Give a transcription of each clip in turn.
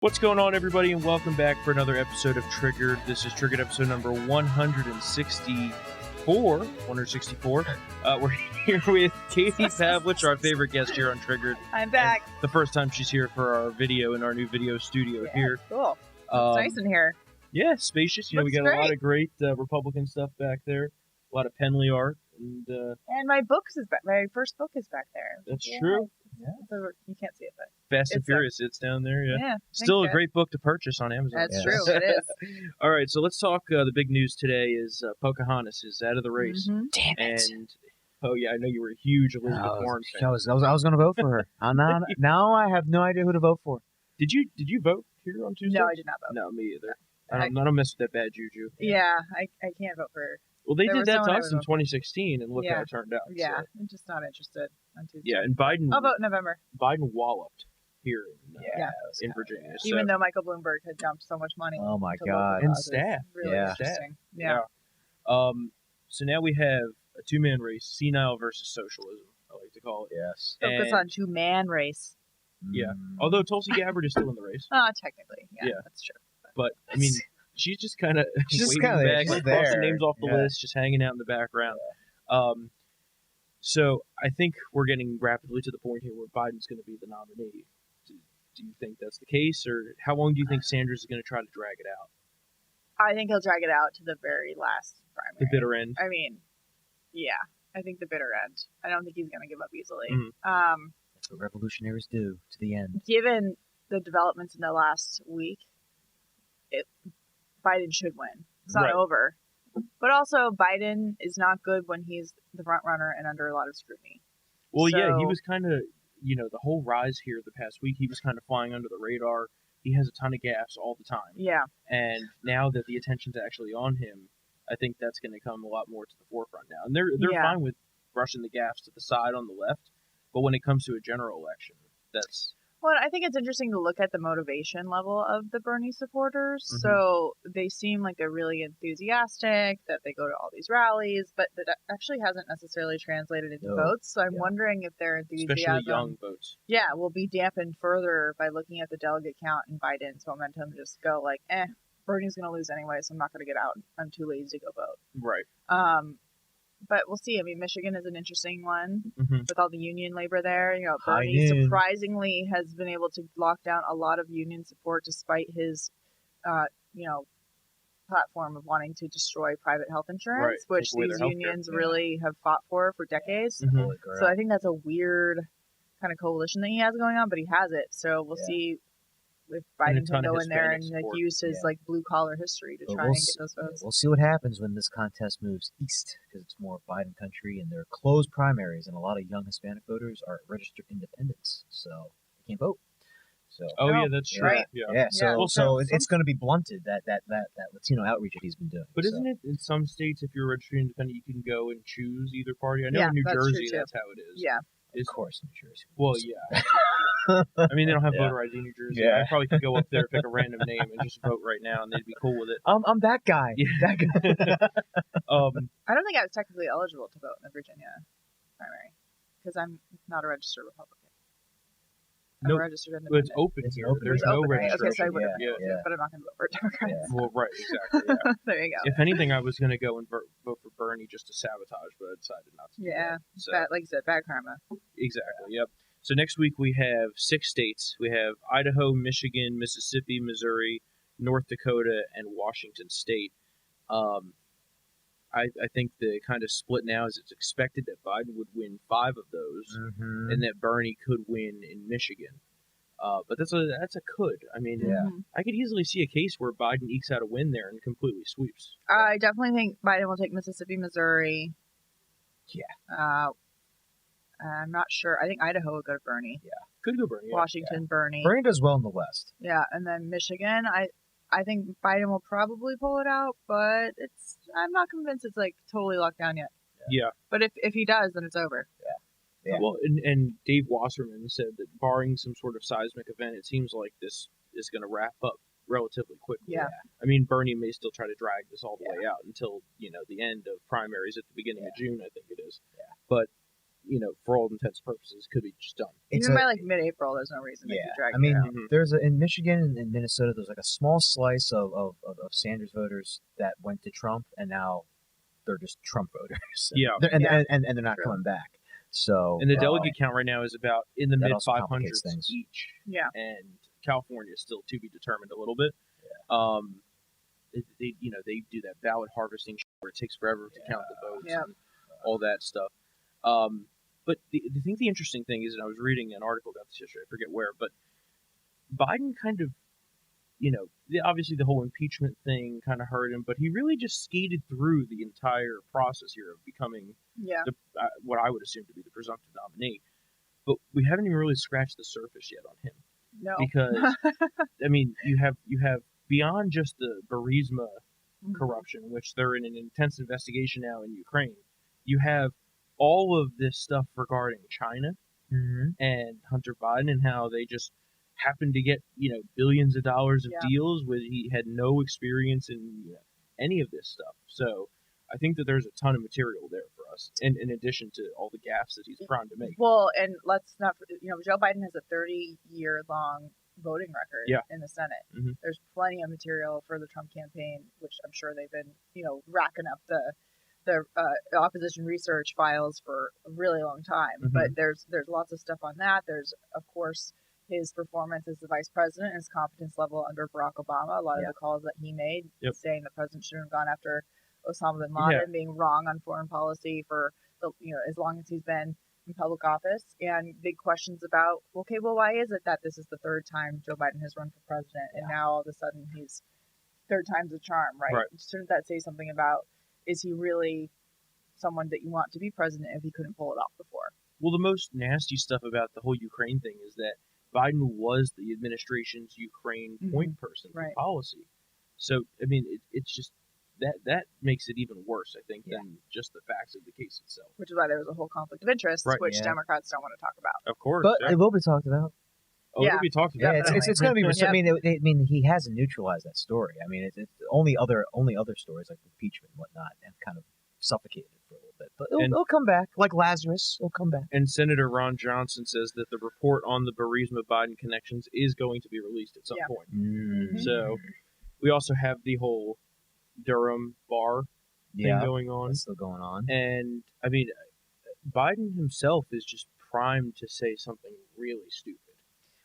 What's going on, everybody, and welcome back for another episode of Triggered. This is Triggered episode number 164. We're here with Katie Pavlich, our favorite guest here on Triggered. I'm back. And the first time she's here for our video in our new video studio here. Cool. It's nice in here. Yeah, spacious. You know, we got Looks a lot of great Republican stuff back there. A lot of Penley art. And my books is back. My first book is back there. That's true. Yeah. You can't see it, but Fast and Furious, it's down there. Yeah. Still a great book to purchase on Amazon. That's true. It is. All right, so let's talk. The big news today is Pocahontas is out of the race. Mm-hmm. Damn it! And oh yeah, I know you were a huge Elizabeth Warren fan. I was going to vote for her. Now I have no idea who to vote for. Did you vote here on Tuesday? No, I did not vote. No, me either. I don't mess with that bad juju. Yeah, I can't vote for her. Well, they did that to us in 2016, and look how it turned out. Yeah, so. I'm just not interested on Tuesday. Yeah, and Biden. I'll vote in November. Biden walloped here in Virginia. So. Even though Michael Bloomberg had dumped so much money. Oh my God! And staff. Really interesting. Yeah. So now we have a two-man race: senile versus socialism. I like to call it. Yes. Focus on two-man race. Yeah. Although Tulsi Gabbard is still in the race. Technically, yeah, that's true. But I mean. She's just kind of waving back, like crossing names off the list, just hanging out in the background. Yeah. So I think we're getting rapidly to the point here where Biden's going to be the nominee. Do you think that's the case, or how long do you think Sanders is going to try to drag it out? I think he'll drag it out to the very last primary. The bitter end. I mean, yeah, I think the bitter end. I don't think he's going to give up easily. Mm-hmm. That's what revolutionaries do to the end. Given the developments in the last week, Biden should win. It's not over. But also, Biden is not good when he's the front runner and under a lot of scrutiny. Well, yeah, he was kind of, the whole rise here the past week, he was kind of flying under the radar. He has a ton of gaffes all the time. Yeah. And now that the attention's actually on him, I think that's going to come a lot more to the forefront now. And they're fine with brushing the gaffes to the side on the left, but when it comes to a general election, that's... Well, I think it's interesting to look at the motivation level of the Bernie supporters. Mm-hmm. So they seem like they're really enthusiastic, that they go to all these rallies, but that actually hasn't necessarily translated into votes. So I'm wondering if their enthusiasm, especially young votes, will be dampened further by looking at the delegate count and Biden's momentum. Just go like, Bernie's going to lose anyway, so I'm not going to get out. I'm too lazy to go vote. Right. But we'll see. I mean, Michigan is an interesting one with all the union labor there. Bernie surprisingly has been able to lock down a lot of union support despite his, platform of wanting to destroy private health insurance, which these unions really have fought for decades. Mm-hmm. So I think that's a weird kind of coalition that he has going on, but he has it. So we'll see if Biden can go in there and use his blue collar history to try and get those votes. We'll see what happens when this contest moves east, because it's more Biden country and there are closed primaries, and a lot of young Hispanic voters are registered independents, so they can't vote. So that's true. Right. So it's going to be blunted, that Latino outreach that he's been doing. But isn't it in some states, if you're a registered independent, you can go and choose either party? I know in New Jersey that's how it is. Yeah. Of course, New Jersey. Well, yeah. I mean, they don't have voter ID in New Jersey. I probably could go up there, pick a random name, and just vote right now, and they'd be cool with it. I'm that guy. Yeah. That guy. I don't think I was technically eligible to vote in the Virginia primary because I'm not a registered Republican. I'm a registered independent. It's open here. There's no registration. Okay, so I would have but I'm not going to vote for Democrats. Yeah. Well, right, exactly. Yeah. There you go. If anything, I was going to go and vote for Bernie just to sabotage, but I decided not to. Yeah, so, like you said, bad karma. Exactly. Yep. So next week we have 6 states. We have Idaho, Michigan, Mississippi, Missouri, North Dakota, and Washington State. I think the kind of split now is it's expected that Biden would win 5 of those, and that Bernie could win in Michigan. But that's a could. I mean, I could easily see a case where Biden ekes out a win there and completely sweeps. I definitely think Biden will take Mississippi, Missouri. Yeah. I'm not sure. I think Idaho would go to Bernie. Yeah. Could go Bernie. Washington, Bernie. Bernie does well in the West. Yeah, and then Michigan, I think Biden will probably pull it out, but I'm not convinced it's like totally locked down yet. Yeah. But if he does, then it's over. Yeah. Well, and Dave Wasserman said that barring some sort of seismic event, it seems like this is going to wrap up relatively quickly. Yeah. I mean, Bernie may still try to drag this all the way out until, the end of primaries at the beginning of June, I think it is. Yeah. But, for all intents and purposes, could be just done. Even by like mid-April, there's no reason they could drag it out. There's in Michigan and Minnesota, there's like a small slice of Sanders voters that went to Trump, and now they're just Trump voters. And they're not coming back. So and the delegate count right now is about in the mid 500s each. Yeah, and California is still to be determined a little bit. They do that ballot harvesting where it takes forever to count the votes and all that stuff. But the interesting thing is, and I was reading an article about this yesterday, I forget where, but Biden kind of, obviously the whole impeachment thing kind of hurt him, but he really just skated through the entire process here of becoming what I would assume to be the presumptive nominee. But we haven't even really scratched the surface yet on him. No. Because, you have beyond just the Burisma corruption, which they're in an intense investigation now in Ukraine, you have all of this stuff regarding China and Hunter Biden and how they just happened to get, billions of dollars of deals with he had no experience in any of this stuff. So I think that there's a ton of material there for us, and in addition to all the gaffes that he's primed to make. Well, and let's not, Joe Biden has a 30-year-long voting record in the Senate. There's plenty of material for the Trump campaign, which I'm sure they've been, racking up the opposition research files for a really long time. But there's lots of stuff on that. There's, of course, his performance as the vice president, his competence level under Barack Obama, a lot of the calls that he made, saying the president shouldn't have gone after Osama bin Laden, being wrong on foreign policy for as long as he's been in public office, and big questions about, why is it that this is the third time Joe Biden has run for president, and now all of a sudden he's third time's a charm, right? Shouldn't that say something about, is he really someone that you want to be president if he couldn't pull it off before? Well, the most nasty stuff about the whole Ukraine thing is that Biden was the administration's Ukraine point person for policy. So, it's just that makes it even worse, I think, than just the facts of the case itself. Which is why there was a whole conflict of interest, which Democrats don't want to talk about. Of course. But it will be talked about. Oh, it'll be talked about. Yeah, it's going to be. He hasn't neutralized that story. It's only other stories like impeachment and whatnot have kind of suffocated it for a little bit. But it'll come back, like Lazarus. It'll come back. And Senator Ron Johnson says that the report on the Burisma-Biden connections is going to be released at some point. So we also have the whole Durham bar thing going on. That's still going on. And, Biden himself is just primed to say something really stupid.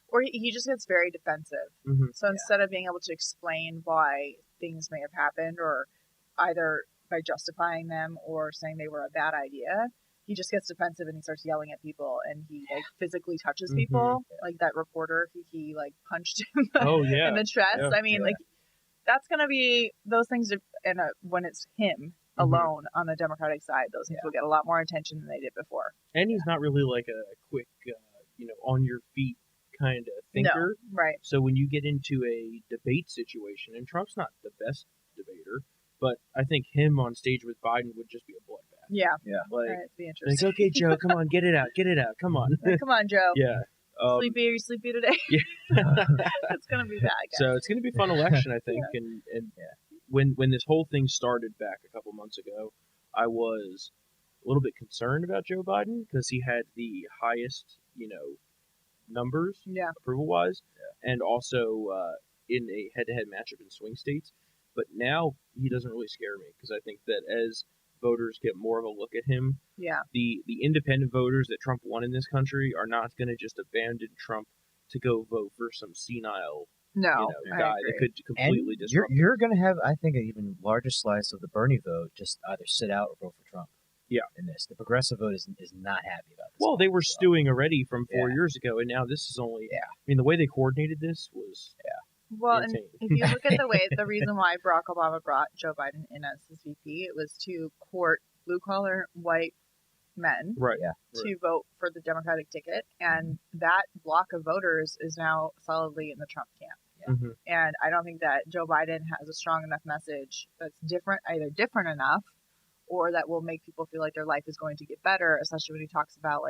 Or he just gets very defensive. So instead of being able to explain why things may have happened, or either by justifying them or saying they were a bad idea, he just gets defensive and he starts yelling at people, and he physically touches people. Like that reporter, he punched him in the chest. That's going to be those things, when it's him alone on the Democratic side, those things will get a lot more attention than they did before. And he's not really like a quick, on your feet kind of thinker. No, right. So when you get into a debate situation, and Trump's not the best debater, but I think him on stage with Biden would just be a bloodbath. Yeah. It'd be interesting. Okay, Joe, come on, get it out, come on. Come on, Joe. Yeah. Sleepy? Are you sleepy today? It's gonna be bad, guys. So it's gonna be a fun election, I think. And when this whole thing started back a couple months ago, I was a little bit concerned about Joe Biden because he had the highest, numbers approval wise, and also in a head-to-head matchup in swing states. But now he doesn't really scare me because I think that as voters get more of a look at him, the independent voters that Trump won in this country are not going to just abandon Trump to go vote for some senile guy that could completely disrupt. You're going to have, I think, an even larger slice of the Bernie vote just either sit out or vote for Trump. In this, the progressive vote is not happy about this. Well, they were stewing already from 4 years ago, and now this is only. The way they coordinated this was. Well, insane. And if you look at the reason why Barack Obama brought Joe Biden in as his VP, it was to court blue-collar white men to vote for the Democratic ticket, and that block of voters is now solidly in the Trump camp. And I don't think that Joe Biden has a strong enough message that's either different enough, or that will make people feel like their life is going to get better, especially when he talks about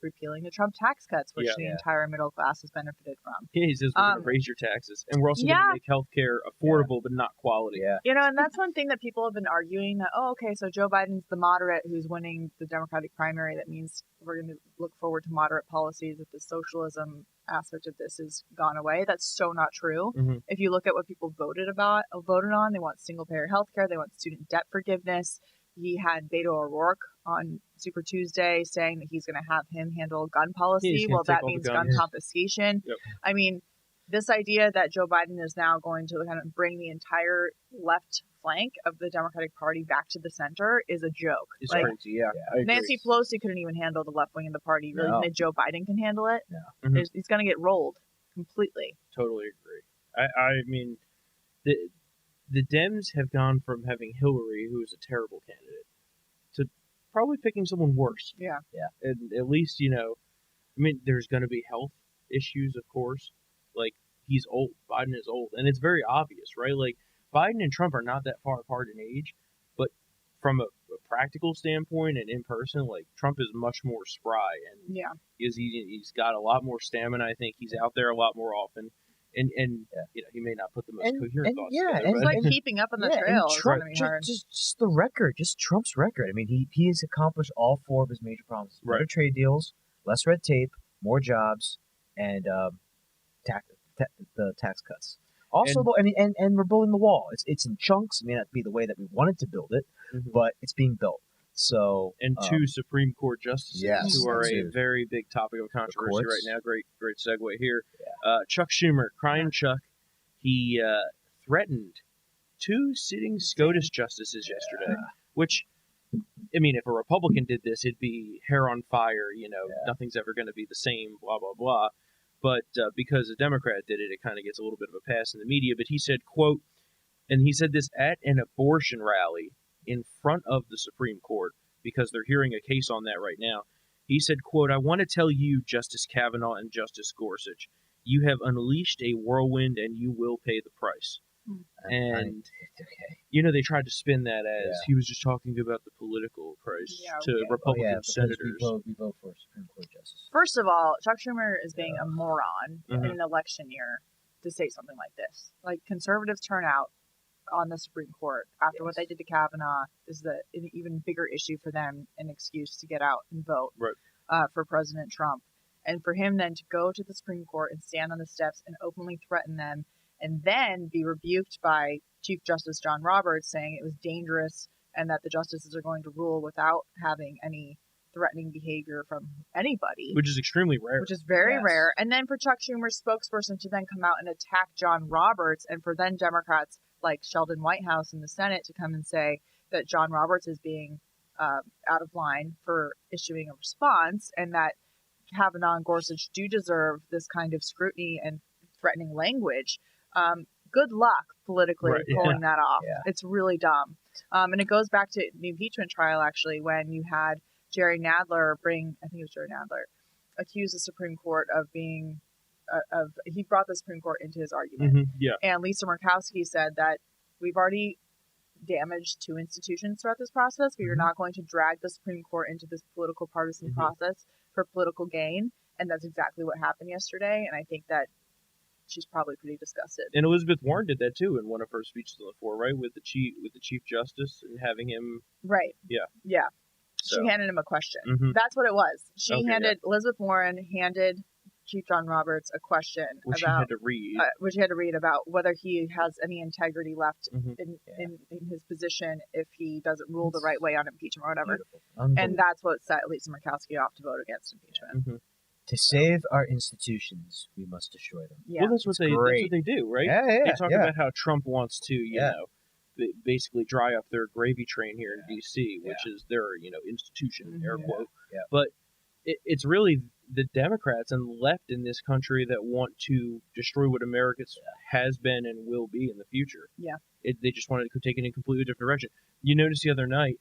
repealing the Trump tax cuts, which the entire middle class has benefited from. Yeah, he says we're going to raise your taxes, and we're also going to make healthcare affordable but not quality. Yeah. You know, and that's one thing that people have been arguing that, so Joe Biden's the moderate who's winning the Democratic primary. That means we're going to look forward to moderate policies if the socialism aspect of this has gone away. That's so not true. Mm-hmm. If you look at what people voted on, they want single-payer healthcare, they want student debt forgiveness. He had Beto O'Rourke on Super Tuesday saying that he's going to have him handle gun policy. Well, that means gun confiscation. Yep. I mean, this idea that Joe Biden is now going to kind of bring the entire left flank of the Democratic Party back to the center is a joke. It's crazy, yeah. Nancy Pelosi couldn't even handle the left wing of the party. Really think Joe Biden can handle it? No. Mm-hmm. He's going to get rolled completely. Totally agree. I mean, the Dems have gone from having Hillary, who is a terrible candidate, to probably picking someone worse. Yeah. And at least, there's going to be health issues, of course. Like, he's old. Biden is old. And it's very obvious, right? Like, Biden and Trump are not that far apart in age, but from a practical standpoint and in person, like, Trump is much more spry. And he's got a lot more stamina. I think he's out there a lot more often. And he may not put the most coherent thoughts together. And it's like keeping up on the trail. Trump, just the record, just Trump's record. I mean, he has accomplished all four of his major promises. Right. Better trade deals, less red tape, more jobs, and the tax cuts. Also, and we're building the wall. It's in chunks. It may not be the way that we wanted to build it, but it's being built. So, and two Supreme Court justices who are a too. Very big topic of controversy right now. Great segue here. Yeah. Chuck Schumer, crying Chuck, he threatened two sitting SCOTUS justices yesterday, which, I mean, if a Republican did this, it'd be hair on fire, nothing's ever going to be the same, blah, blah, blah. But because a Democrat did it, it kind of gets a little bit of a pass in the media. But he said, quote, and he said this at an abortion rally in front of the Supreme Court, because they're hearing a case on that right now. He said, quote, I want to tell you, Justice Kavanaugh and Justice Gorsuch, you have unleashed a whirlwind and you will pay the price. And, they tried to spin that as he was just talking about the political price to Republican senators. We vote for Supreme Court justice. First of all, Chuck Schumer is being a moron in an election year to say something like this. Like, conservatives turn out on the Supreme Court after what they did to Kavanaugh is an even bigger issue for them, an excuse to get out and vote for President Trump. And for him then to go to the Supreme Court and stand on the steps and openly threaten them and then be rebuked by Chief Justice John Roberts saying it was dangerous and that the justices are going to rule without having any threatening behavior from anybody. Which is extremely rare. Which is very rare. And then for Chuck Schumer's spokesperson to then come out and attack John Roberts, and for then Democrats like Sheldon Whitehouse in the Senate to come and say that John Roberts is being out of line for issuing a response, and that Kavanaugh and Gorsuch do deserve this kind of scrutiny and threatening language. Good luck politically pulling that off. Yeah. It's really dumb. And it goes back to the impeachment trial, actually, when you had Jerry Nadler accuse the Supreme Court of being he brought the Supreme Court into his argument. And Lisa Murkowski said that we've already damaged two institutions throughout this process. We are not going to drag the Supreme Court into this political partisan process for political gain. And that's exactly what happened yesterday. And I think that she's probably pretty disgusted. And Elizabeth Warren did that too in one of her speeches on the floor, right? With the Chief Justice and having him. Right. Yeah. Yeah. So. She handed him a question. That's what it was. Elizabeth Warren handed Chief John Roberts a question which he had to read about whether he has any integrity left in his position if he doesn't rule the right way on impeachment or whatever. And that's what set Lisa Murkowski off to vote against impeachment. To save our institutions, we must destroy them. Yeah. Well, that's what they do, right? They talk about how Trump wants to, you know, basically dry up their gravy train here in D.C., which is their, institution, air quote. But it's really the Democrats and left in this country that want to destroy what America has been and will be in the future. Yeah. They just wanted to take it in a completely different direction. You noticed the other night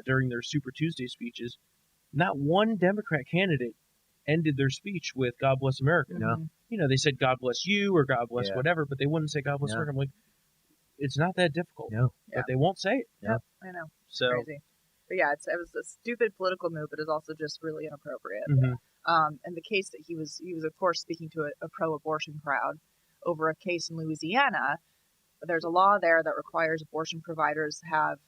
during their Super Tuesday speeches, not one Democrat candidate ended their speech with "God bless America." No. They said "God bless you" or "God bless whatever," but they wouldn't say "God bless America." I'm like, it's not that difficult. No. But they won't say it. Yep, I know. So, crazy. But yeah, it was a stupid political move, but it's also just really inappropriate. And the case that he was of course speaking to a pro-abortion crowd over a case in Louisiana. There's a law there that requires abortion providers have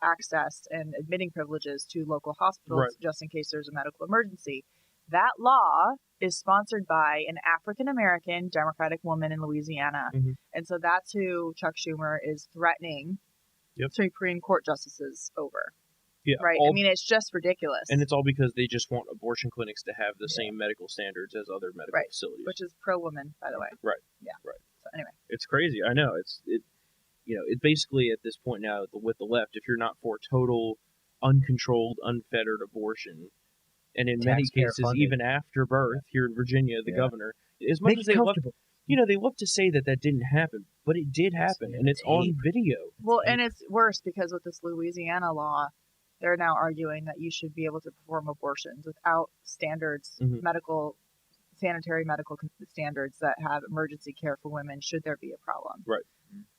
access and admitting privileges to local hospitals just in case there's a medical emergency. That law is sponsored by an African-American Democratic woman in Louisiana. And so that's who Chuck Schumer is threatening Supreme Court justices over. Yeah, right. I mean, it's just ridiculous. And it's all because they just want abortion clinics to have the same medical standards as other medical facilities. Which is pro-woman, by the way. Right. Yeah. Right. So anyway. It's crazy. I know. It basically at this point now with the left, if you're not for total, uncontrolled, unfettered abortion, and in many cases, even after birth, here in Virginia, the governor, as much as they love, they love to say that didn't happen, but it did happen, and it's on video. Well, and it's worse because with this Louisiana law, they're now arguing that you should be able to perform abortions without standards, sanitary medical standards that have emergency care for women should there be a problem. Right.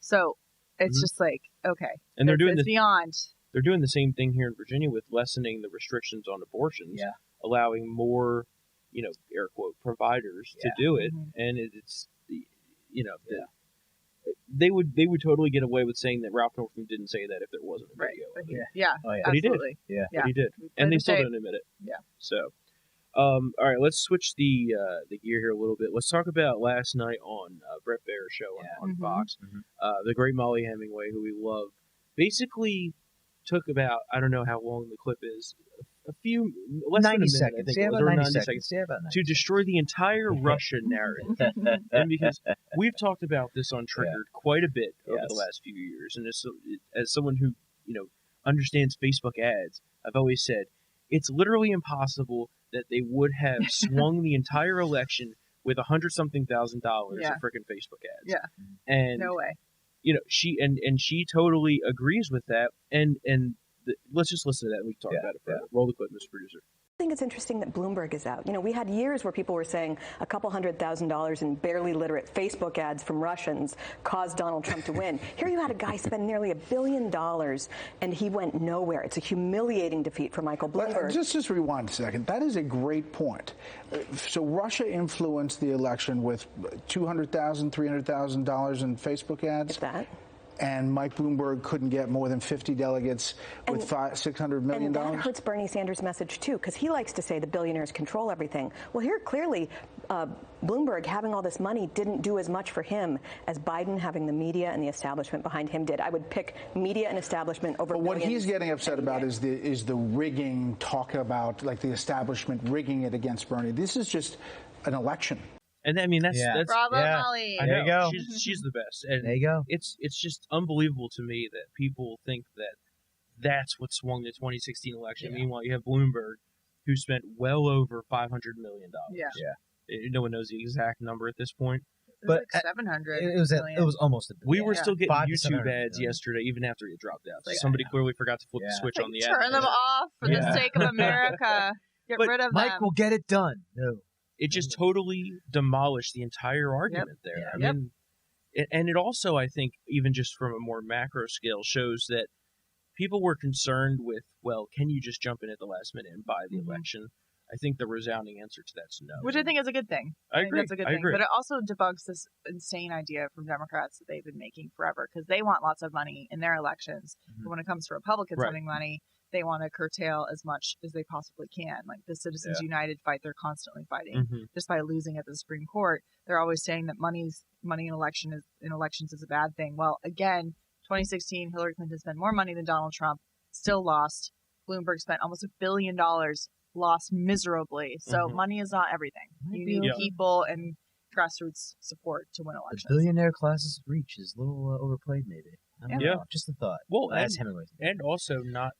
So it's just like, okay. And they're doing beyond. They're doing the same thing here in Virginia with lessening the restrictions on abortions, allowing more, air quote, providers to do it. And they would totally get away with saying that Ralph Northam didn't say that if there wasn't a video. But he did. Yeah. But he did. And they still didn't admit it. Yeah. So, all right, let's switch the gear here a little bit. Let's talk about last night on Brett Baer's show on Fox. The great Molly Hemingway, who we love, basically took about, I don't know how long the clip is, a few, less 90 than a minute, seconds. I think it was, or 90 seconds, to destroy the entire Russia narrative. And because we've talked about this on Triggered quite a bit over the last few years, and as someone who, understands Facebook ads, I've always said, it's literally impossible that they would have swung the entire election with $100-something thousand of freaking Facebook ads. Yeah. And no way. She totally agrees with that. Let's just listen to that and we can talk about it further. Roll the clip, Mr. Producer. I think it's interesting that Bloomberg is out. We had years where people were saying a couple $100,000 in barely literate Facebook ads from Russians caused Donald Trump to win. Here you had a guy spend nearly $1 billion and he went nowhere. It's a humiliating defeat for Michael Bloomberg. Just rewind a second. That is a great point. So Russia influenced the election with $200,000, $300,000 in Facebook ads? If that. And Mike Bloomberg couldn't get more than 50 delegates with $600 million? And that hurts Bernie Sanders' message, too, because he likes to say the billionaires control everything. Well, here, clearly, Bloomberg having all this money didn't do as much for him as Biden having the media and the establishment behind him did. I would pick media and establishment over But what he's getting upset about is the rigging, talk about, like, the establishment rigging it against Bernie. This is just an election. And I mean, that's Bravo, Molly. I know. There you go. She's the best. And there you go. It's just unbelievable to me that people think that's what swung the 2016 election. Meanwhile, you have Bloomberg, who spent well over $500 million. No one knows the exact number at this point. But like 700. It was almost a billion. We were still getting YouTube ads yesterday, even after it dropped out. So somebody clearly forgot to flip the switch on the ad. Turn them off for the sake of America. Get rid of them. Mike will get it done. No. It just totally demolished the entire argument there. I mean, and it also, I think, even just from a more macro scale, shows that people were concerned with, well, can you just jump in at the last minute and buy the election? I think the resounding answer to that's no. Which I think is a good thing. I agree. That's a good thing. But it also debunks this insane idea from Democrats that they've been making forever, because they want lots of money in their elections. But when it comes to Republicans having money, they want to curtail as much as they possibly can. Like the Citizens United fight, they're constantly fighting. Just by losing at the Supreme Court, they're always saying that money in elections is a bad thing. Well, again, 2016, Hillary Clinton spent more money than Donald Trump, still lost. Bloomberg spent almost $1 billion, lost miserably. So money is not everything. You need people and grassroots support to win elections. The billionaire class's reach is a little overplayed, maybe. I don't know. Just a thought. Well, and also not.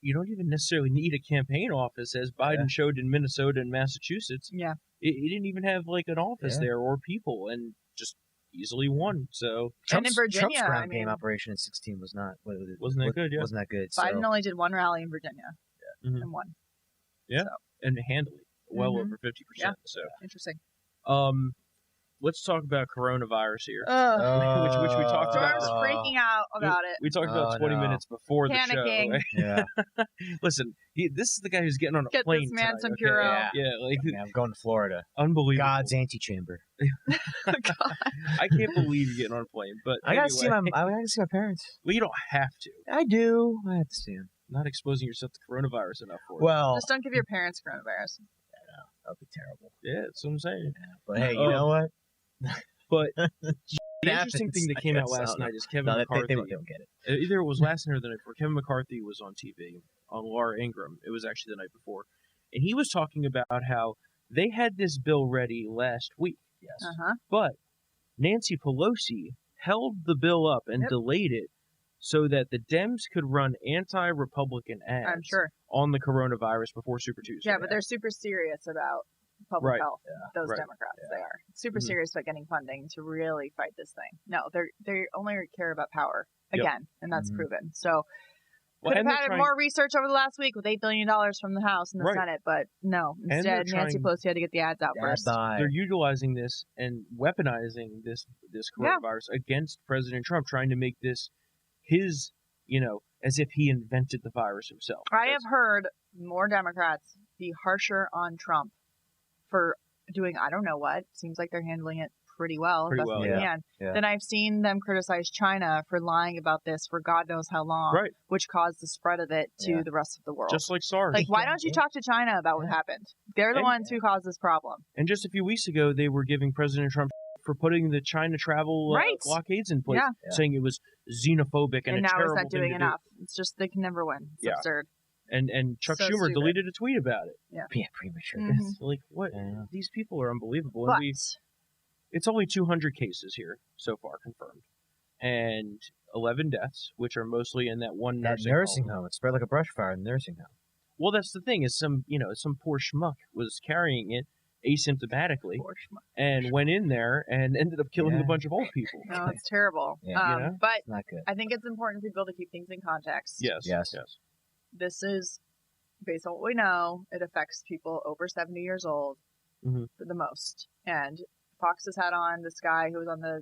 You don't even necessarily need a campaign office, as Biden showed in Minnesota and Massachusetts. Yeah. He didn't even have like an office there or people, and just easily won. So and in Virginia, Trump's ground game operation in 2016 was not. Wasn't that good? Yeah. Wasn't that good. Biden only did one rally in Virginia and won. Yeah, and handily, well over 50%. Yeah. So interesting. let's talk about coronavirus here, which we talked about. Storm's freaking out about it. We talked about 20 minutes before the show. Panicking. Yeah. Listen, this is the guy who's getting on a plane. Get this man tonight, some okay? Puro. Yeah, I'm going to Florida. Unbelievable. God's antechamber. I can't believe you're getting on a plane, but I gotta see my parents. Well, you don't have to. I do. I have to see them. Not exposing yourself to coronavirus enough for it. Well, just don't give your parents coronavirus. That'd be terrible. Yeah, that's what I'm saying. Yeah, but hey, you know what? But the interesting thing that came out last night is Kevin McCarthy. They don't get it. Either it was last night or the night before. Kevin McCarthy was on TV on Laura Ingraham. It was actually the night before, and he was talking about how they had this bill ready last week. Yes, but Nancy Pelosi held the bill up and delayed it so that the Dems could run anti-Republican ads. I'm sure. On the coronavirus before Super Tuesday. Yeah, but they're super serious about public health. Those Democrats, they are super serious about getting funding to really fight this thing. No, they only care about power again, and that's proven. So could have had more research over the last week with $8 billion from the House and the Senate, but no. Instead, Nancy Pelosi had to get the ads out first. They're utilizing this and weaponizing this coronavirus against President Trump, trying to make this his, as if he invented the virus himself. I have heard more Democrats be harsher on Trump for doing I don't know what. Seems like they're handling it pretty well, than I've seen them criticize China for lying about this for God knows how long, which caused the spread of it to the rest of the world. Just like SARS. Like, why don't you talk to China about what happened? They're the ones who caused this problem. And just a few weeks ago, they were giving President Trump for putting the China travel blockades in place, saying it was xenophobic and a now terrible is that doing thing enough? It's just they can never win. It's absurd. And Chuck Schumer deleted a tweet about it. Yeah, premature. It's like, what? These people are unbelievable. And it's only 200 cases here so far confirmed, and 11 deaths, which are mostly in that one nursing home. It spread like a brush fire in the nursing home. Well, that's the thing is some poor schmuck was carrying it asymptomatically and went in there and ended up killing a bunch of old people. No, it's terrible. But it's not good. I think it's important for people to keep things in context. Yes. This is, based on what we know, it affects people over 70 years old for the most. And Fox has had on this guy who was on the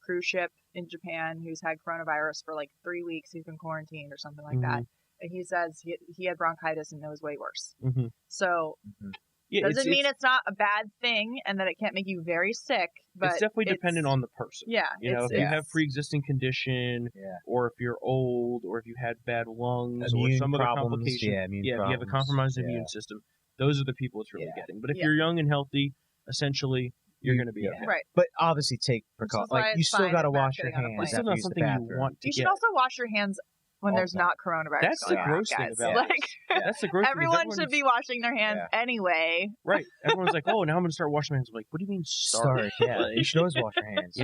cruise ship in Japan who's had coronavirus for like 3 weeks. He's been quarantined or something like that. And he says he had bronchitis and it was way worse. So doesn't mean it's not a bad thing and that it can't make you very sick. But it's definitely dependent on the person. Yeah. If you have pre-existing condition or if you're old or if you had bad lungs or some other complication. If you have a compromised immune system, those are the people it's really getting. But if you're young and healthy, essentially, you're going to be okay. Right. But obviously take precautions. Like, you still got to wash your hands. It's still not something you want to You should also wash your hands when there's not coronavirus. That's the gross thing about it. That's the gross thing. Everyone should be washing their hands anyway. Right. Everyone's like, oh, now I'm going to start washing my hands. I'm like, what do you mean start? You should always wash your hands.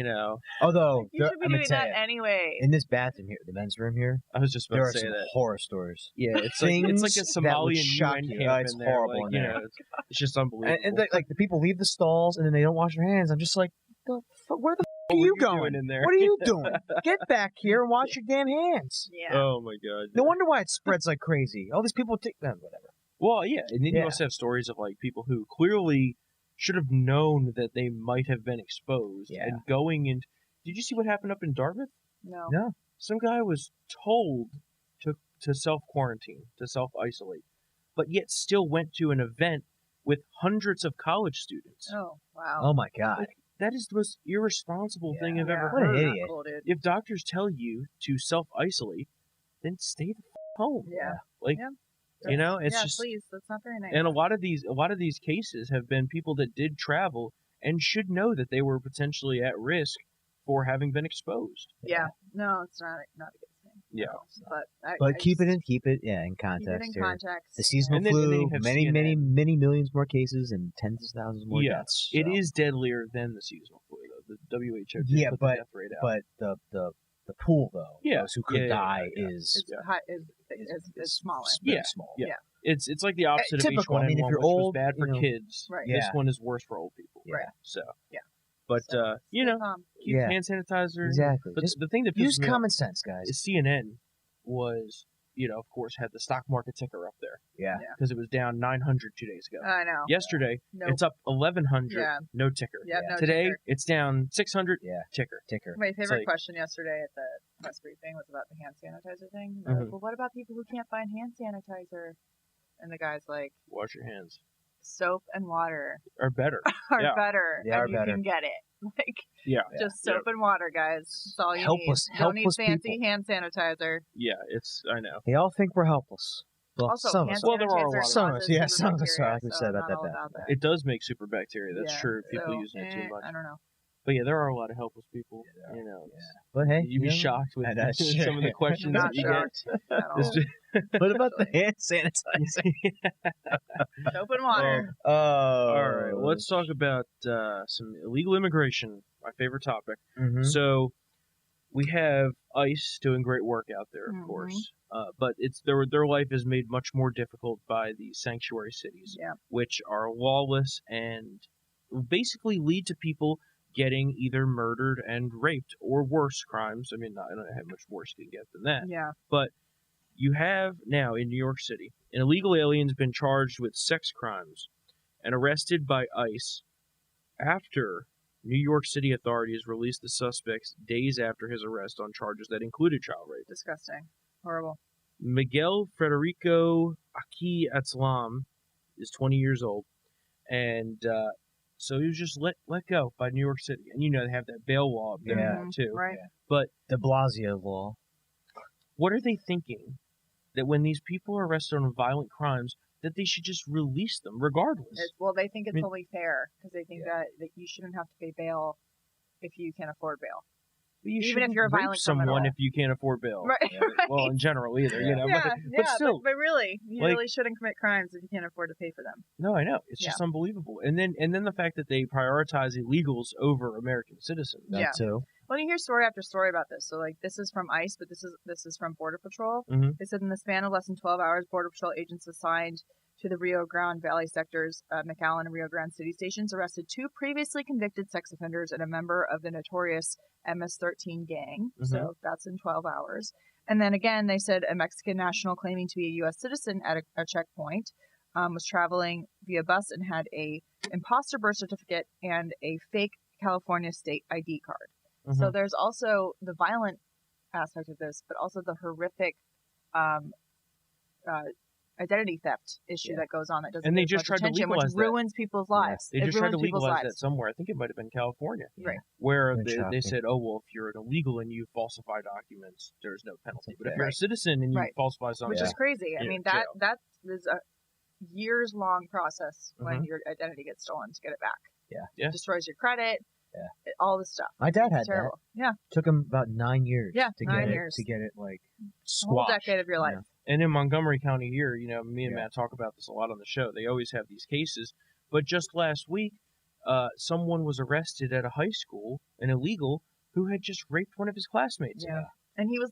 Although, you should be doing that anyway. In this bathroom here, the men's room here, I was just about to say that. There are some horror stories. Yeah, it's like a Somalian UN camp it's in there. horrible in there. It's just unbelievable. And the people leave the stalls and then they don't wash their hands. I'm just like, where the are you going in there? What are you doing? Get back here and wash your damn hands. Yeah. Oh my God. No wonder why it spreads like crazy. All these people take whatever. Well, yeah, and then you also have stories of like people who clearly should have known that they might have been exposed and going in. Did you see what happened up in Dartmouth? No. Some guy was told to self-quarantine, to self-isolate, but yet still went to an event with hundreds of college students. Oh, wow. Oh my God. That is the most irresponsible thing I've ever heard. What an idiot. Cool, if doctors tell you to self-isolate, then stay the home. It's just please. That's not very nice. And a lot of these cases have been people that did travel and should know that they were potentially at risk for having been exposed. Yeah. No, it's not a good thing. Yeah. But keep it in context. Keep it in context. The seasonal flu, many millions more cases and tens of thousands more deaths. So. It is deadlier than the seasonal flu, though. The WHO put the death rate out. But the pool, though, those who could die is smaller. Small. Yeah. It's like the opposite of typical. H1N1, I mean, if you're which old, was bad for kids. Right. This one is worse for old people. Right. So. Yeah. But keep hand sanitizer. Exactly. But just the thing that use common sense, guys. Is CNN was of course, had the stock market ticker up there. Yeah. Because it was down 900 2 days ago. I know. Yesterday, it's up 1,100. No ticker. Yep, no Today, ticker. it's down 600. Ticker. My favorite question yesterday at the press briefing was about the hand sanitizer thing. They're like, well, what about people who can't find hand sanitizer? And the guy's like, wash your hands. Soap and water are better. Better. And you can get it. Just soap and water, guys. That's all you need. Don't need fancy hand sanitizer. Yeah, I know. They all think we're helpless. Well, also, some of us. Well, there are a lot of us. Yeah, some of us. Like we said about that. It does make super bacteria. That's true. People using it too much. I don't know. But yeah, there are a lot of helpless people. But hey, you'd be shocked with some of the questions that you get. What about the hand sanitizer? Soap and water. All right, let's talk about some illegal immigration. My favorite topic. So we have ICE doing great work out there, of course, but it's their life is made much more difficult by these sanctuary cities, which are lawless and basically lead to people getting either murdered and raped or worse crimes. I mean, I don't know how much worse you can get than that. Yeah. But you have now in New York City an illegal alien's been charged with sex crimes and arrested by ICE after New York City authorities released the suspects days after his arrest on charges that included child rape. Disgusting. Horrible. Miguel Federico Aki Atslam is 20 years old, and so he was just let go by New York City. And they have that bail law up there too. Right. But de Blasio law. What are they thinking? That when these people are arrested on violent crimes, that they should just release them regardless? They think it's only fair because they think that you shouldn't have to pay bail if you can't afford bail. Even if you're a violent criminal, if you can't afford bail, right? Well, in general, either but still, but really, you really shouldn't commit crimes if you can't afford to pay for them. No, I know it's just unbelievable. And then the fact that they prioritize illegals over American citizens. That too. Well, you hear story after story about this. So, this is from ICE, but this is from Border Patrol. They said in the span of less than 12 hours, Border Patrol agents assigned to the Rio Grande Valley sectors, McAllen and Rio Grande City stations, arrested 2 previously convicted sex offenders and a member of the notorious MS-13 gang. So that's in 12 hours. And then again, they said a Mexican national claiming to be a U.S. citizen at a checkpoint was traveling via bus and had a imposter birth certificate and a fake California state ID card. So there's also the violent aspect of this, but also the horrific identity theft issue that goes on that doesn't get much attention, which ruins people's lives. They just tried to legalize that somewhere. I think it might have been California, right? Where they said, "Oh well, if you're an illegal and you falsify documents, there's no penalty. But if you're a citizen and you falsify something, which is crazy. I mean, that is a years-long process when your identity gets stolen to get it back. Yeah, it destroys your credit. All this stuff. My dad had terrible. that. Yeah, took him about 9 years. Yeah, to 9 get years to get it like squashed. A whole decade of your life. And in Montgomery County here, me and Matt talk about this a lot on the show. They always have these cases. But just last week, someone was arrested at a high school, an illegal, who had just raped one of his classmates. Yeah. And he was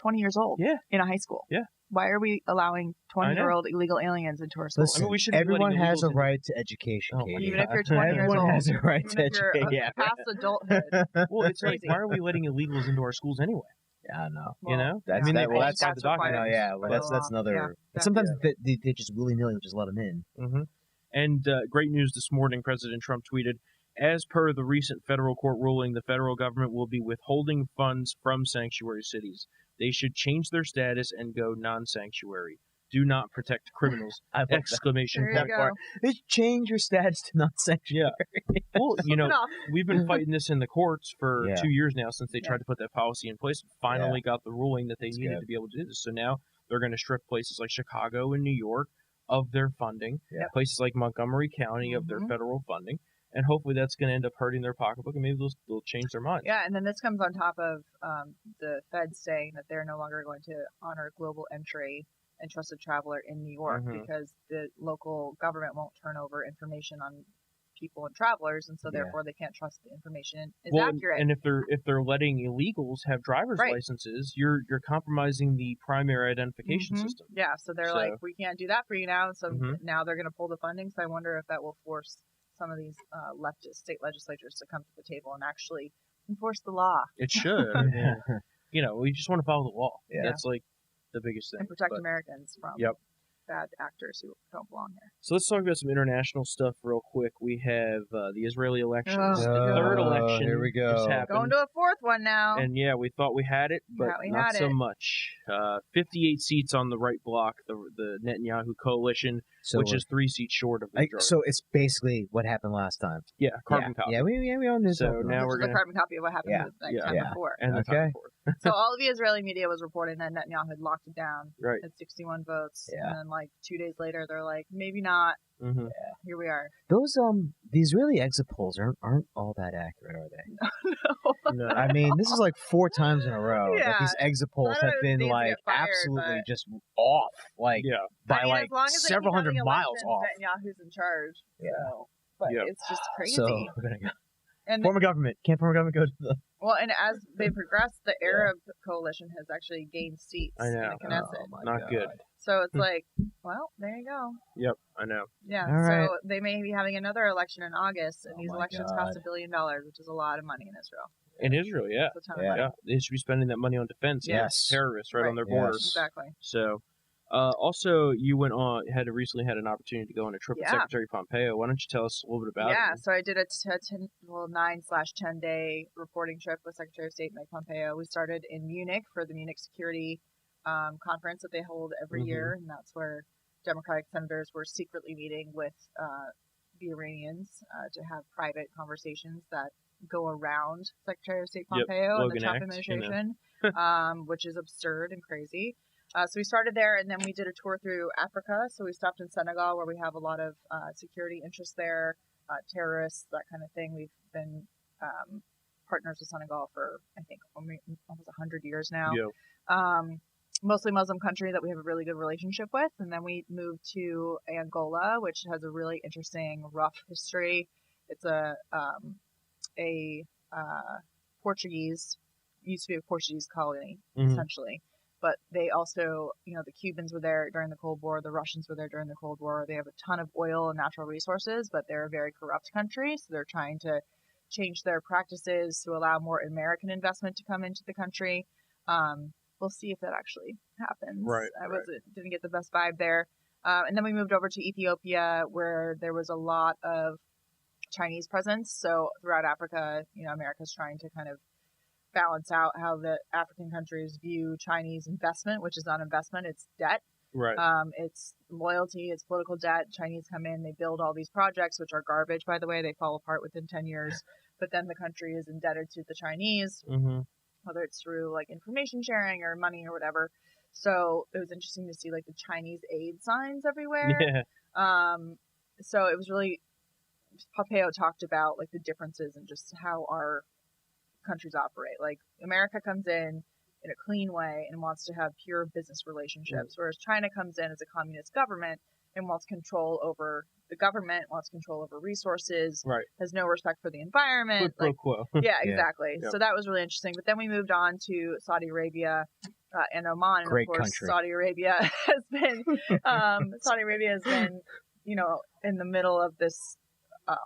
20 years old. Yeah. In a high school. Yeah. Why are we allowing 20-year-old illegal aliens into our schools? Listen, everyone has a right to education, Katie. Even if you're 20 years old. Everyone has a right to education. Past adulthood. Well, it's like, why are we letting illegals into our schools anyway? Yeah, I know. Well, that's the document. That's another. Yeah, sometimes they just willy-nilly just let them in. And great news this morning, President Trump tweeted, as per the recent federal court ruling, the federal government will be withholding funds from sanctuary cities. They should change their status and go non-sanctuary. Do not protect criminals! Exclamation point. They change your status to non-sanctuary. Yeah. Well, we've been fighting this in the courts for 2 years now since they tried to put that policy in place. Finally got the ruling that they needed to be able to do this. So now they're going to strip places like Chicago and New York of their funding. Places like Montgomery County of their federal funding. And hopefully that's going to end up hurting their pocketbook, and maybe they'll change their minds. Yeah, and then this comes on top of the feds saying that they're no longer going to honor global entry and trusted traveler in New York because the local government won't turn over information on people and travelers, and so therefore they can't trust the information is accurate. And if they're letting illegals have driver's licenses, you're compromising the primary identification system. Yeah, so they're like, we can't do that for you now. So now they're going to pull the funding. So I wonder if that will force some of these leftist state legislatures to come to the table and actually enforce the law. It should. We just want to follow the law. That's like the biggest thing. And protect Americans from bad actors who don't belong here. So let's talk about some international stuff real quick. We have the Israeli elections. The third election here we go. just happened. Going to a fourth one now. And yeah, we thought we had it, but not so much. 58 seats on the right bloc, the Netanyahu coalition, which is 3 seats short of the majority. So it's basically what happened last time. Yeah, carbon copy. Yeah, we all knew. So now we're going to carbon copy of what happened the time before. And the time before. So all of the Israeli media was reporting that Netanyahu had locked it down at 61 votes, and then like 2 days later they're like, maybe not. Mm-hmm. Yeah, here we are. Those the Israeli exit polls aren't all that accurate, are they? No. I mean, this is like 4 times in a row that these exit polls have been like absolutely just off, like by like several hundred miles off. Netanyahu's in charge. Yeah, so, but it's just crazy. So we're gonna go. And former government. Can't former government go to the... Well, and as they progress, the Arab coalition has actually gained seats in the Knesset. Not good. So it's like, well, there you go. Yep, I know. Yeah, so they may be having another election in August, and these elections cost $1 billion, which is a lot of money in Israel. In Israel, yeah. They should be spending that money on defense. Yes. Terrorists right on their borders. Exactly. So... also, you recently had an opportunity to go on a trip with Secretary Pompeo. Why don't you tell us a little bit about it? Yeah, so I did a 9/10 day reporting trip with Secretary of State Mike Pompeo. We started in Munich for the Munich Security Conference that they hold every year, and that's where Democratic senators were secretly meeting with the Iranians to have private conversations that go around Secretary of State Pompeo and the Trump administration, which is absurd and crazy. So we started there, and then we did a tour through Africa. So we stopped in Senegal, where we have a lot of security interests there, terrorists, that kind of thing. We've been partners with Senegal for, I think, almost 100 years now. Mostly Muslim country that we have a really good relationship with. And then we moved to Angola, which has a really interesting, rough history. It's used to be a Portuguese colony, essentially. But they also, the Cubans were there during the Cold War. The Russians were there during the Cold War. They have a ton of oil and natural resources, but they're a very corrupt country. So they're trying to change their practices to allow more American investment to come into the country. We'll see if that actually happens. Right. Didn't get the best vibe there. And then we moved over to Ethiopia, where there was a lot of Chinese presence. So throughout Africa, America's trying to kind of balance out how the African countries view Chinese investment, which is not investment, it's debt. Right. It's loyalty, it's political debt. Chinese come in, they build all these projects, which are garbage, by the way. They fall apart within 10 years. But then the country is indebted to the Chinese, whether it's through like information sharing or money or whatever. So it was interesting to see like the Chinese aid signs everywhere. Yeah. So it was really, Pompeo talked about like the differences and just how our countries operate. Like America comes in a clean way and wants to have pure business relationships, whereas China comes in as a communist government and wants control over the government, wants control over resources, has no respect for the environment. Quid pro quo. Yeah, exactly. Yep. So that was really interesting. But then we moved on to Saudi Arabia and Oman. And Great of course, country. Saudi Arabia has been in the middle of this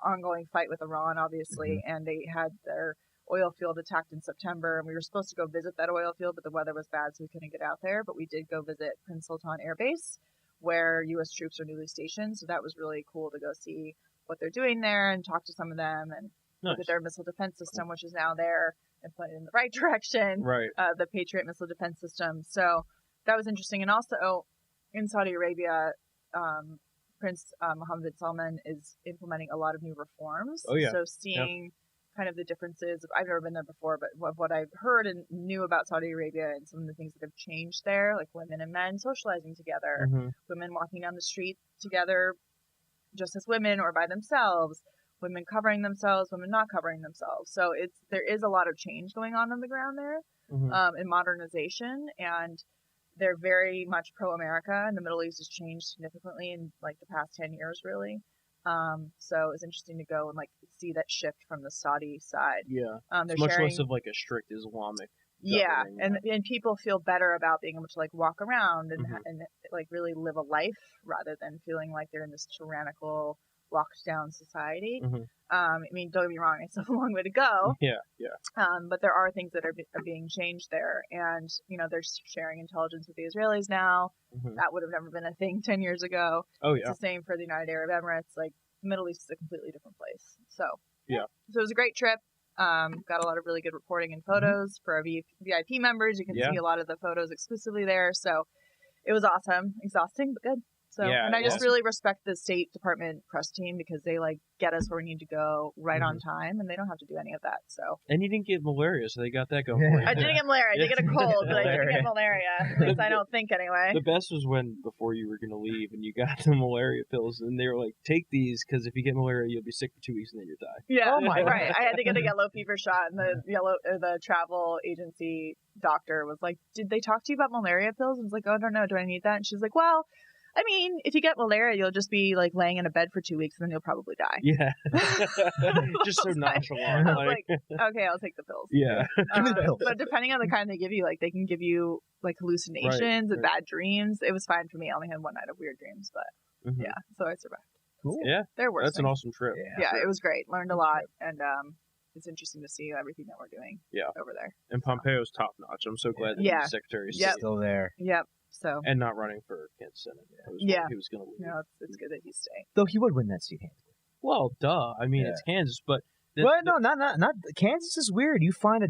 ongoing fight with Iran, obviously, and they had their oil field attacked in September, and we were supposed to go visit that oil field, but the weather was bad, so we couldn't get out there. But we did go visit Prince Sultan Air Base, where U.S. troops are newly stationed. So that was really cool to go see what they're doing there and talk to some of them and look at their missile defense system, which is now there and pointed in the right direction. Right. The Patriot missile defense system. So that was interesting. And also in Saudi Arabia, Prince Mohammed bin Salman is implementing a lot of new reforms. Oh, yeah. So seeing kind of the differences. I've never been there before, but what I've heard and knew about Saudi Arabia and some of the things that have changed there, like women and men socializing together, women walking down the street together just as women or by themselves, women covering themselves, women not covering themselves. So there is a lot of change going on the ground there in modernization, and they're very much pro-America, and the Middle East has changed significantly in like the past 10 years, really. So it was interesting to go and like see that shift from the Saudi side. Yeah. It's much less of like a strict Islamic. Yeah, and people feel better about being able to like walk around and like really live a life rather than feeling like they're in this tyrannical locked down society. I mean, don't get me wrong, it's a long way to go. Yeah. But there are things that are being changed there, and they're sharing intelligence with the Israelis now. That would have never been a thing 10 years ago. Oh yeah. It's the same for the United Arab Emirates. Like, the Middle East is a completely different place. So yeah. So it was a great trip. Got a lot of really good reporting and photos for our VIP members. You can see a lot of the photos exclusively there. So it was awesome. Exhausting, but good. So, and I just really respect the State Department press team because they get us where we need to go right on time, and they don't have to do any of that. So. And you didn't get malaria, so they got that going for you. I didn't get malaria. I did get a cold, but I didn't get malaria. At least I don't think anyway. The best was before you were going to leave and you got the malaria pills, and they were like, take these because if you get malaria, you'll be sick for 2 weeks and then you'll die. Yeah, right. I had to get a yellow fever shot, and the travel agency doctor was like, "Did they talk to you about malaria pills?" I was like, "Oh, I don't know. Do I need that?" And she's like, "Well, I mean, if you get malaria, you'll just be laying in a bed for 2 weeks, and then you'll probably die." Yeah, just so nonchalant. I was like, "Okay, I'll take the pills." Yeah, give me the pills. But depending on the kind they give you, they can give you hallucinations and bad dreams. It was fine for me. I only had one night of weird dreams, but yeah, so I survived. Cool. Yeah, that's an awesome trip. Yeah, it was great. Learned a lot, and it's interesting to see everything that we're doing. Over there. And Pompeo's top notch. I'm so glad that the Secretary is still there. Yep. So. And not running for Kansas Senate. He was going to leave. No, it's good that he's staying. Though he would win that seat handily. Well, duh. I mean, it's Kansas, but. Not Kansas is weird. You find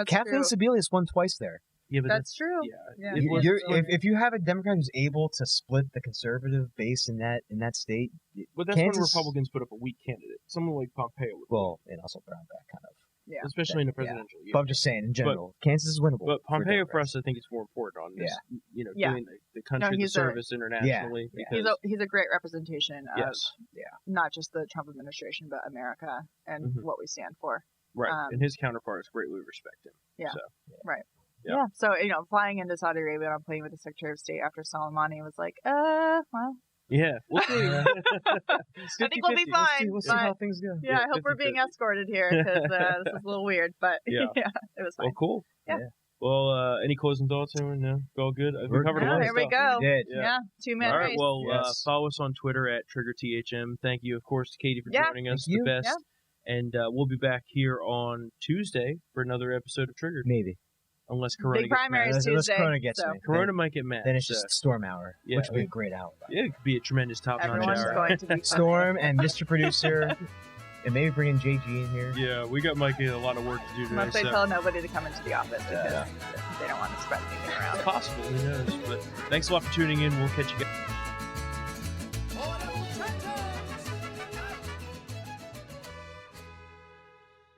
Kathleen Sebelius won twice there. Yeah, but that's true. Yeah. If you have a Democrat who's able to split the conservative base in that state, but that's when Republicans put up a weak candidate, someone like Pompeo. And also Brownback kind of. Yeah. Especially in the presidential year. But I'm just saying, in general, Kansas is winnable. But Pompeo, for us, I think it's more important on this. Doing the country, the service internationally. Yeah. He's a great representation of not just the Trump administration, but America and what we stand for. Right. And his counterparts greatly respect him. Yeah. So. Right. Yeah. So, flying into Saudi Arabia on a plane with the Secretary of State after Soleimani was like, well. Yeah, we'll see. I think we'll be fine. We'll see how things go. Yeah, I hope we're being escorted here because this is a little weird, but it was fine. Well, cool. Yeah. Well, any closing thoughts, anyone? No? All good? We covered a lot of there we stuff. go. Yeah. 2-man All right, race. well, follow us on Twitter at TriggerTHM. Thank you, of course, to Katie for joining us. The best. Yeah. And we'll be back here on Tuesday for another episode of Triggered. Maybe. Unless Corona Big primaries gets mad. Unless Corona gets me. Corona might get mad. Then it's just Storm Hour, which would be a great hour. Yeah, it could be a tremendous top-notch Everyone's hour. going to be Storm and Mr. Producer, and maybe bring in JG in here. Yeah, we got Mikey a lot of work to do today. Unless they tell nobody to come into the office because they don't want to spread anything around. It's possible, who knows. But thanks a lot for tuning in. We'll catch you guys.